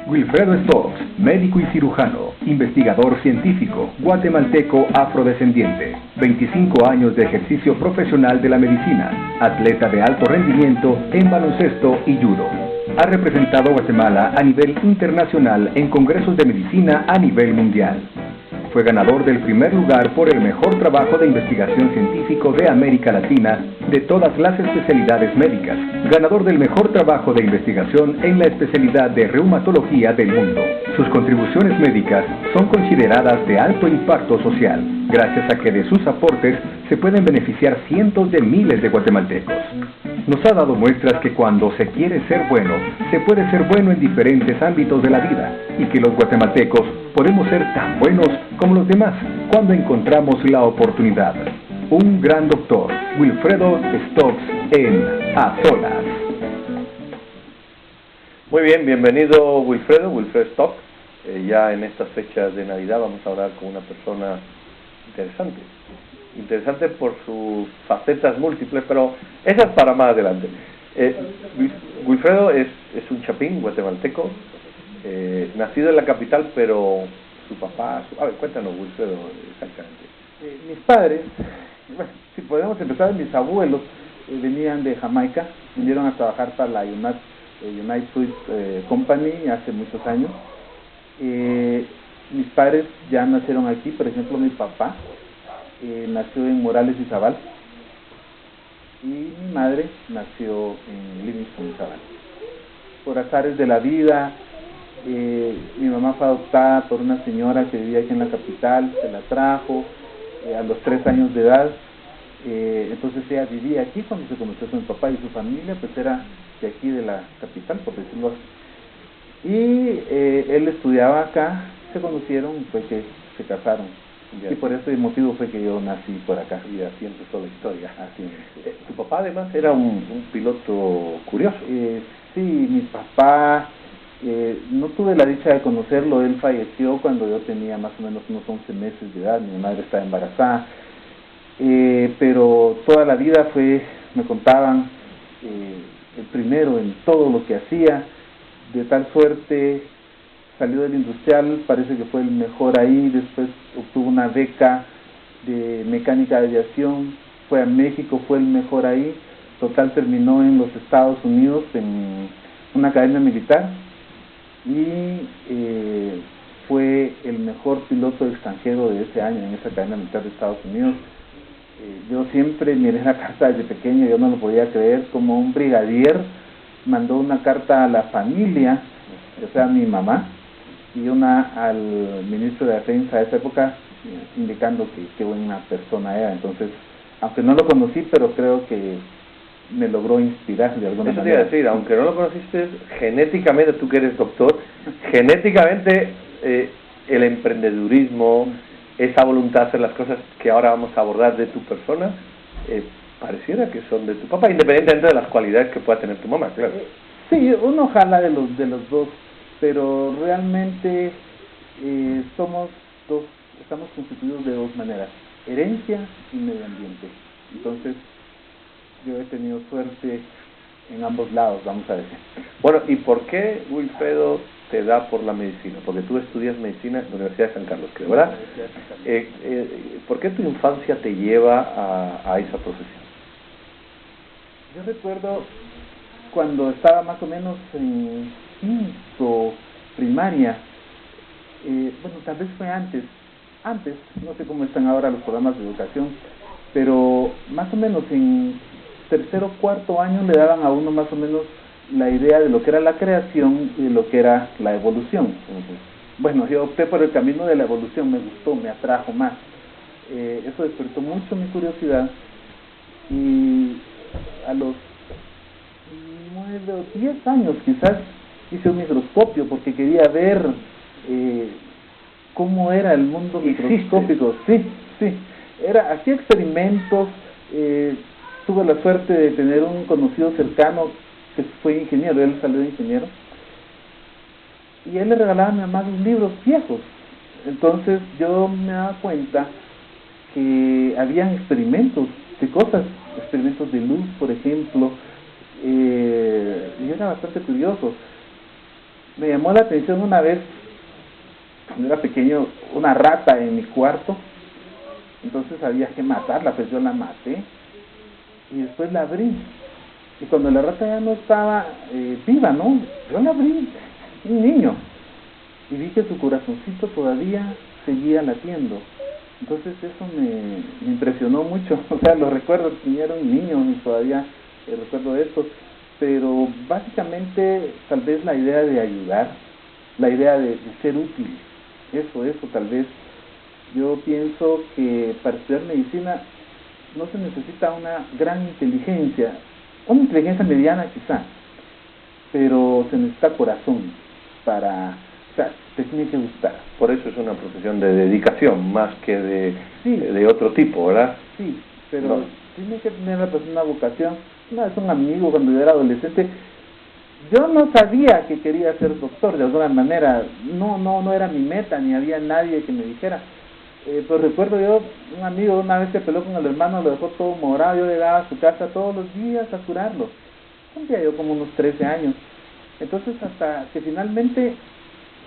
Wilfredo Stokes, médico y cirujano, investigador científico, guatemalteco afrodescendiente, 25 años de ejercicio profesional de la medicina, atleta de alto rendimiento en baloncesto y judo. Ha representado a Guatemala a nivel internacional en congresos de medicina a nivel mundial. Fue ganador del primer lugar por el mejor trabajo de investigación científico de América Latina de todas las especialidades médicas, ganador del mejor trabajo de investigación en la especialidad de reumatología del mundo. Sus contribuciones médicas son consideradas de alto impacto social, gracias a que de sus aportes se pueden beneficiar cientos de miles de guatemaltecos. Nos ha dado muestras que cuando se quiere ser bueno, se puede ser bueno en diferentes ámbitos de la vida, y que los guatemaltecos podemos ser tan buenos como los demás cuando encontramos la oportunidad. Un gran doctor, Wilfredo Stokes en A Solas. Muy bien, bienvenido Wilfredo Stokes. Ya en estas fechas de Navidad vamos a hablar con una persona interesante por sus facetas múltiples, pero esa es para más adelante. Wilfredo es un chapín guatemalteco, nacido en la capital, pero su papá... A ver, cuéntanos, Wilfredo, exactamente. Mis padres, bueno, si podemos empezar, mis abuelos venían de Jamaica, vinieron a trabajar para la United Fruit Company hace muchos años. Mis padres ya nacieron aquí, por ejemplo, mi papá nació en Morales y Zabal, y mi madre nació en Livingston y Zabal. Por azares de la vida, mi mamá fue adoptada por una señora que vivía aquí en la capital, se la trajo a los 3 años de edad. Entonces ella vivía aquí cuando se conoció con mi papá, y su familia pues era de aquí de la capital, por decirlo así. Y él estudiaba acá, se conocieron y fue que se casaron. Ya. Y por ese motivo fue que yo nací por acá. Y así empezó la historia. Así es. Tu papá además era un piloto curioso. Sí, mi papá, no tuve la dicha de conocerlo. Él falleció cuando yo tenía más o menos unos 11 meses de edad. Mi madre estaba embarazada. Pero toda la vida me contaban, el primero en todo lo que hacía, de tal suerte salió del industrial, parece que fue el mejor ahí. Después obtuvo una beca de mecánica de aviación, fue a México, fue el mejor ahí. Total, terminó en los Estados Unidos en una academia militar, y fue el mejor piloto extranjero de ese año en esa academia militar de Estados Unidos. Yo siempre miré la carta desde pequeño, yo no lo podía creer, como un brigadier mandó una carta a la familia, o sea, a mi mamá, y una al ministro de Defensa de esa época, indicando que qué buena persona era. Entonces, aunque no lo conocí, pero creo que me logró inspirar de alguna manera. Eso te iba a decir, aunque no lo conociste, genéticamente, tú que eres doctor, genéticamente el emprendedurismo, esa voluntad de hacer las cosas que ahora vamos a abordar de tu persona, pareciera que son de tu papá, independientemente de las cualidades que pueda tener tu mamá, claro. Sí, uno jala de los dos, pero realmente estamos constituidos de dos maneras: herencia y medio ambiente. Entonces, yo he tenido suerte en ambos lados, vamos a decir. Bueno, ¿y por qué, Wilfredo, te da por la medicina? Porque tú estudias medicina en la Universidad de San Carlos, creo, ¿verdad? ¿Por qué tu infancia te lleva a esa profesión? Yo recuerdo cuando estaba más o menos en quinto primaria, bueno, tal vez fue antes, no sé cómo están ahora los programas de educación, pero más o menos en tercero o cuarto año le daban a uno más o menos la idea de lo que era la creación y de lo que era la evolución. Bueno, yo opté por el camino de la evolución, me gustó, me atrajo más. Eso despertó mucho mi curiosidad, y a los 9 o 10 años quizás hice un microscopio porque quería ver cómo era el mundo microscópico. Sí, hacía experimentos. Tuve la suerte de tener un conocido cercano que fue ingeniero, él salió de ingeniero, y él le regalaba a mi mamá los libros viejos. Entonces yo me daba cuenta que habían experimentos de cosas, experimentos de luz, por ejemplo, y era bastante curioso. Me llamó la atención una vez, cuando era pequeño, una rata en mi cuarto. Entonces había que matarla, pues yo la maté. Y después la abrí. Y cuando la rata ya no estaba viva, ¿no? Yo la abrí, un niño. Y vi que su corazoncito todavía seguía latiendo. Entonces eso me impresionó mucho. O sea, lo recuerdo, tenía era un niño y todavía recuerdo esto. Pero básicamente tal vez la idea de ayudar, la idea de ser útil, eso tal vez. Yo pienso que para estudiar medicina no se necesita una gran inteligencia, una inteligencia mediana quizá, pero se necesita corazón para, o sea, te tiene que gustar. Por eso es una profesión de dedicación más que de otro tipo, ¿verdad? Sí, pero tiene que tener la persona una vocación. Una vez un amigo, cuando yo era adolescente, yo no sabía que quería ser doctor de alguna manera, no era mi meta, ni había nadie que me dijera. Pues recuerdo yo, un amigo una vez se peleó con el hermano, lo dejó todo morado, yo llegaba a su casa todos los días a curarlo. Tendría yo como unos 13 años. Entonces hasta que finalmente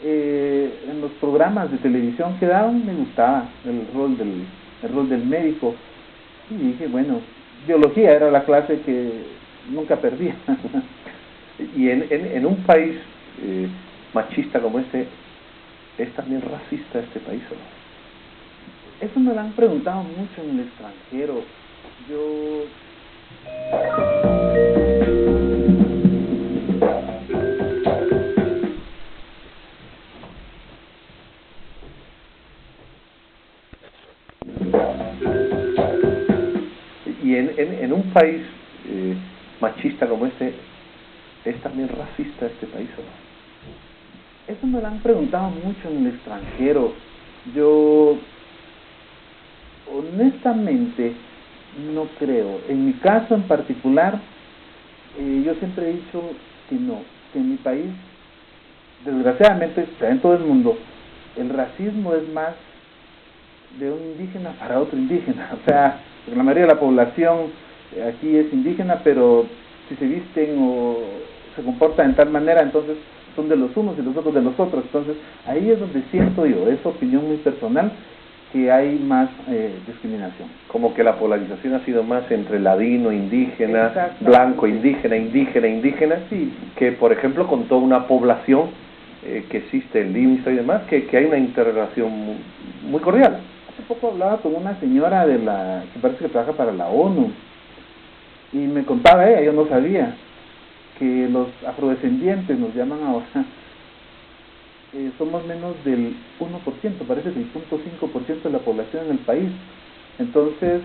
en los programas de televisión que daban me gustaba el rol del médico. Y dije, bueno, biología era la clase que nunca perdía. Y en un país machista como este, ¿es también racista este país o no? Eso me lo han preguntado mucho en el extranjero. Y en un país machista como este, ¿es también racista este país o no? Eso me lo han preguntado mucho en el extranjero. Yo honestamente no creo. En mi caso en particular, yo siempre he dicho que no, que en mi país, desgraciadamente, en todo el mundo, el racismo es más de un indígena para otro indígena. O sea, la mayoría de la población aquí es indígena, pero si se visten o se comportan de tal manera, entonces son de los unos y los otros de los otros. Entonces ahí es donde siento yo, es opinión muy personal, que hay más discriminación. Como que la polarización ha sido más entre ladino, indígena, blanco, indígena, sí, que por ejemplo con toda una población que existe en Livingston y demás, que hay una interrelación muy cordial. Hace poco hablaba con una señora que parece que trabaja para la ONU, y me contaba ella, yo no sabía, que los afrodescendientes, nos llaman ahora, somos menos del 1%, parece que el 0.5% de la población en el país. Entonces,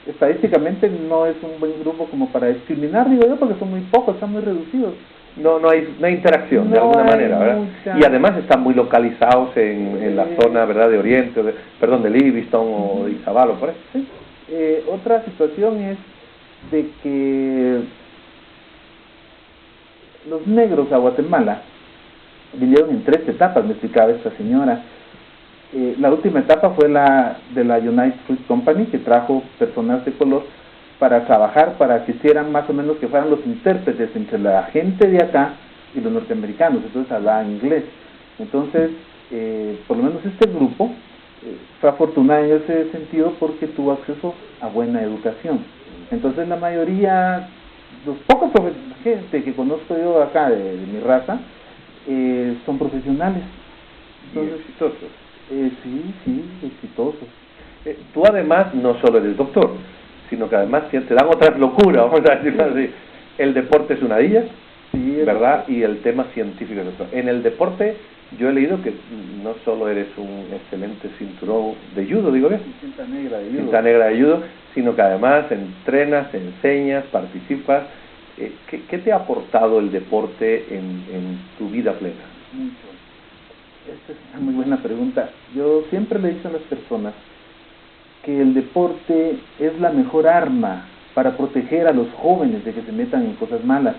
estadísticamente no es un buen grupo como para discriminar, digo yo, porque son muy pocos, están muy reducidos. No hay interacción de alguna manera, ¿verdad? Y además están muy localizados en la zona, ¿verdad?, de Oriente, de Livingston o de Izabal, por eso. Sí. Otra situación es de que los negros a Guatemala vinieron en 3 etapas, me explicaba esta señora. La última etapa fue la de la United Fruit Company, que trajo personas de color para trabajar, para que hicieran más o menos, que fueran los intérpretes entre la gente de acá y los norteamericanos. Entonces hablaban inglés. Entonces, por lo menos este grupo fue afortunado en ese sentido porque tuvo acceso a buena educación. Entonces la mayoría, los pocos gente que conozco yo acá de mi raza, son profesionales. Entonces, ¿y exitosos? Sí, exitosos. Tú además no solo eres doctor, sino que además te dan otras locuras, vamos a decirlo así. El deporte es una de ellas, sí, ¿verdad? Y el tema científico es otro. En el deporte yo he leído que no solo eres un excelente cinturón de judo, digo bien, cinta negra de judo, sino que además entrenas, enseñas, participas. ¿Qué te ha aportado el deporte en tu vida plena? Mucho. Esta es una muy buena pregunta. Yo siempre le he dicho a las personas que el deporte es la mejor arma para proteger a los jóvenes de que se metan en cosas malas.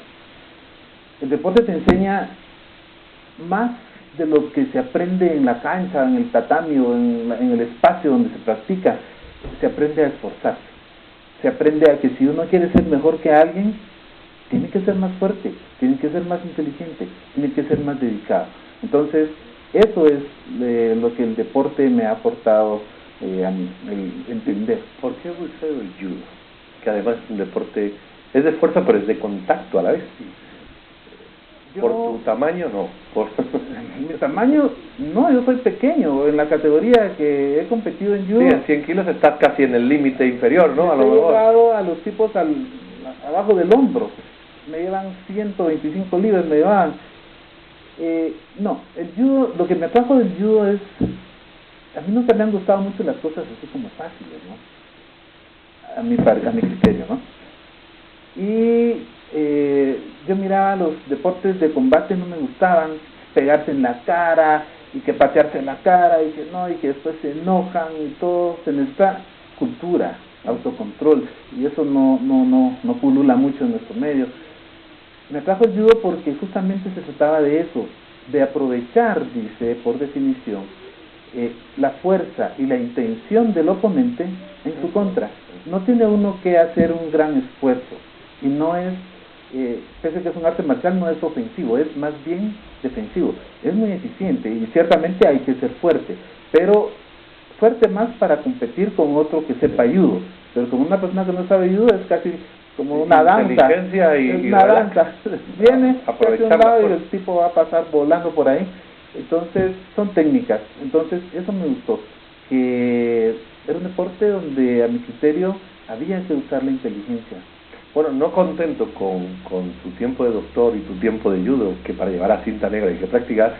El deporte te enseña más de lo que se aprende en la cancha, en el tatami o en el espacio donde se practica. Se aprende a esforzarse. Se aprende a que si uno quiere ser mejor que alguien, tiene que ser más fuerte, tiene que ser más inteligente, tiene que ser más dedicado. Entonces, eso es lo que el deporte me ha aportado a mí, el entender. ¿Por qué boxeo el judo? Que además es un deporte, es de fuerza pero es de contacto a la vez. ¿Por tu tamaño? No. Por mi tamaño, no, yo soy pequeño. En la categoría que he competido en judo, sí, en 100 kilos estás casi en el límite inferior, ¿no? A lo he mejor. llegado a los tipos abajo del hombro. Me llevan 125 libras, me llevan. No, el judo, lo que me atrajo del judo es, a mí nunca me han gustado mucho las cosas así como fáciles, ¿no? A mi criterio, ¿no? Y yo miraba los deportes de combate, no me gustaban, pegarse en la cara y que patearse en la cara y que no, y que después se enojan y todo. Se necesita cultura, autocontrol, y eso no pulula mucho en nuestro medio. Me atrajo el judo porque justamente se trataba de eso, de aprovechar, dice, por definición, la fuerza y la intención del oponente en su contra. No tiene uno que hacer un gran esfuerzo, y no es, pese a que es un arte marcial, no es ofensivo, es más bien defensivo. Es muy eficiente y ciertamente hay que ser fuerte, pero fuerte más para competir con otro que sepa judo. Pero como una persona que no sabe judo es casi como una danza. Inteligencia y una danza. Viene, hace un lado y el tipo va a pasar volando por ahí. Entonces, son técnicas. Entonces, eso me gustó. Que era un deporte donde, a mi criterio, había que usar la inteligencia. Bueno, no contento con tu tiempo de doctor y tu tiempo de judo, que para llevar a cinta negra hay que practicar,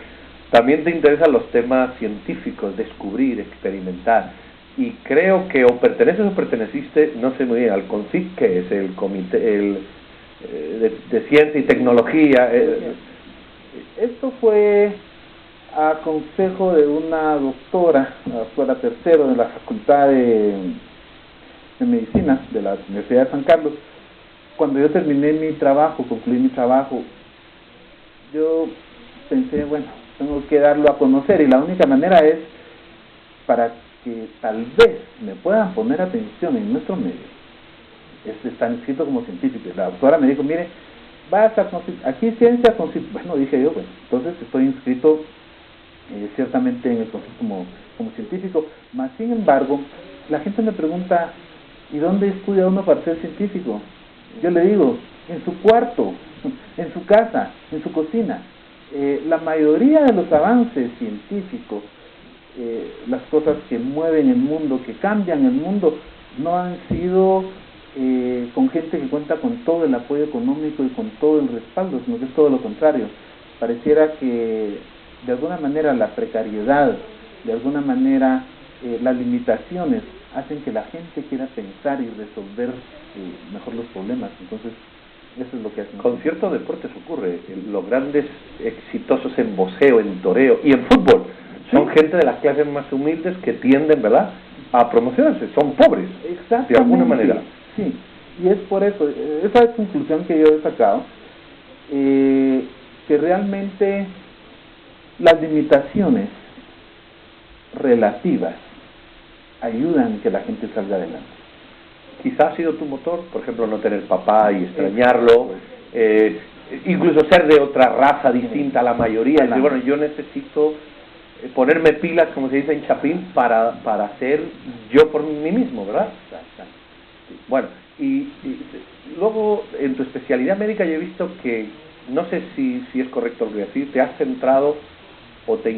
también te interesan los temas científicos, descubrir, experimentar. Y creo que o perteneces o perteneciste, no sé muy bien, al CONCYT, que es el comité de ciencia y tecnología. Esto fue a consejo de una doctora, la doctora Tercero, de la Facultad de Medicina de la Universidad de San Carlos. Cuando yo terminé mi trabajo, concluí mi trabajo, yo pensé, bueno, tengo que darlo a conocer, y la única manera es para que tal vez me puedan poner atención en nuestro medio, están inscritos como científicos. La doctora me dijo, mire, vas a aquí ciencia CONCYT. Bueno, dije yo, bueno, entonces estoy inscrito ciertamente en el CONCYT como científico. Mas, sin embargo, la gente me pregunta, ¿y dónde estudia uno para ser científico? Yo le digo, en su cuarto, en su casa, en su cocina. La mayoría de los avances científicos, las cosas que mueven el mundo, que cambian el mundo, no han sido con gente que cuenta con todo el apoyo económico y con todo el respaldo, sino que es todo lo contrario. Pareciera que de alguna manera la precariedad, de alguna manera las limitaciones hacen que la gente quiera pensar y resolver mejor los problemas. Entonces, eso es lo que hacen. Con ciertos deportes ocurre. Los grandes exitosos en boxeo, en toreo y en fútbol son gente de las clases más humildes que tienden, ¿verdad?, a promocionarse. Son pobres, de alguna manera. Sí, y es por eso, esa es la conclusión que yo he sacado, que realmente las limitaciones relativas ayudan a que la gente salga adelante. Quizás ha sido tu motor, por ejemplo, no tener papá y extrañarlo, incluso ser de otra raza distinta a la mayoría. Y bueno, yo necesito ponerme pilas, como se dice en Chapín, para ser yo por mí mismo, ¿verdad? Bueno, y luego en tu especialidad médica yo he visto que, no sé si es correcto lo que decir, te has centrado o te